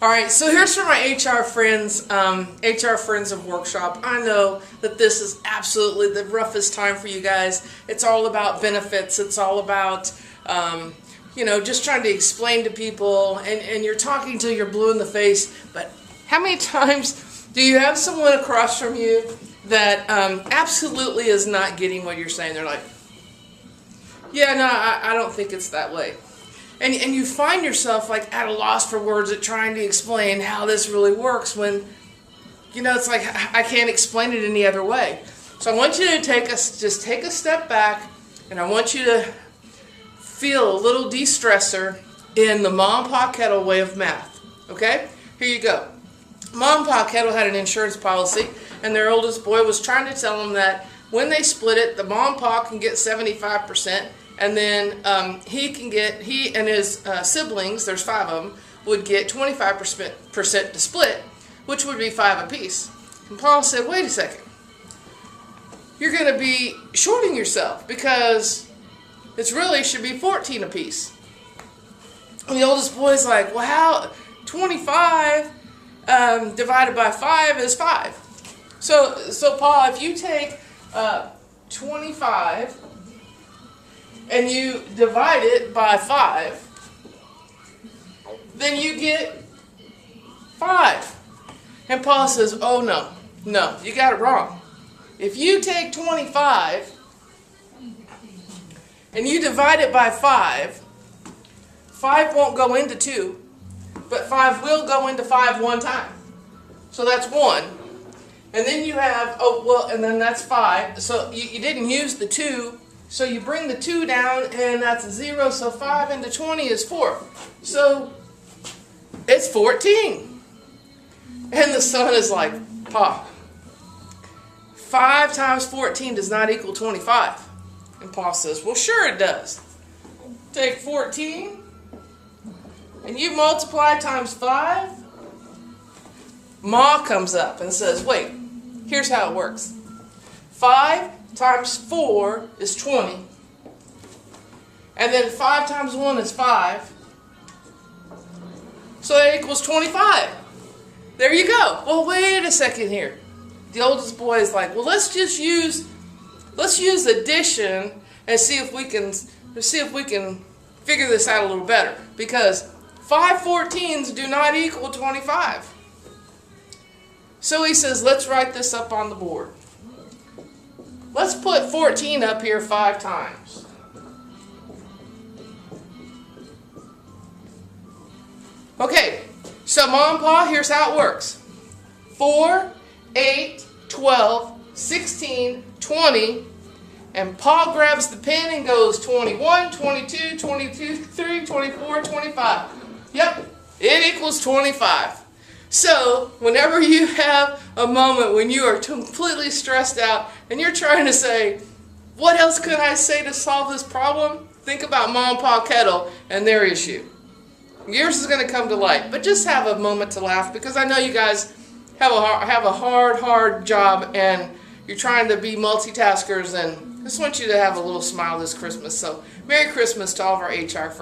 Alright, so here's for my HR friends, HR Friends of Workshop. I know that this is absolutely the roughest time for you guys. It's all about benefits. It's all about, just trying to explain to people, and you're talking till you're blue in the face. But how many times do you have someone across from you that absolutely is not getting what you're saying? They're like, yeah, no, I don't think it's that way. And you find yourself like at a loss for words at trying to explain how this really works when, it's like I can't explain it any other way. So I want you to just take a step back, and I want you to feel a little de-stressor in the Mom and Pa Kettle way of math. Okay? Here you go. Mom and Pa Kettle had an insurance policy, and their oldest boy was trying to tell them that when they split it, the Mom and Pa can get 75%. And then he and his siblings, there's 5 of them, would get 25% to split, which would be 5 apiece. And Paul said, wait a second. You're going to be shorting yourself because it really should be 14 apiece. And the oldest boy's like, well, how 25 divided by 5 is 5. So Paul, if you take 25 and you divide it by 5, then you get 5. And Paul says, oh no, you got it wrong. If you take 25 and you divide it by 5, 5 won't go into 2, but 5 will go into 5 one time. So that's 1. And then you have, and then that's 5. So you didn't use the 2. So you bring the 2 down, and that's a 0, so 5 into 20 is 4. So it's 14. And the son is like, Pa, 5 times 14 does not equal 25. And Pa says, well, sure it does. Take 14, and you multiply times 5. Ma comes up and says, wait, here's how it works. 5 times 4 is 20. And then 5 times 1 is 5. So that equals 25. There you go. Well, wait a second here. The oldest boy is like, well, let's use addition and see if we can figure this out a little better. Because 5 14s do not equal 25. So he says, let's write this up on the board. Let's put 14 up here 5 times. Okay, so Mom and Pa, here's how it works. 4, 8, 12, 16, 20, and Pa grabs the pen and goes 21, 22, 23, 24, 25. Yep, it equals 25. So, whenever you have a moment when you are completely stressed out and you're trying to say, what else could I say to solve this problem? Think about Mom and Pa Kettle and their issue. Yours is going to come to light. But just have a moment to laugh, because I know you guys have a hard job and you're trying to be multitaskers, and I just want you to have a little smile this Christmas. So, Merry Christmas to all of our HR friends.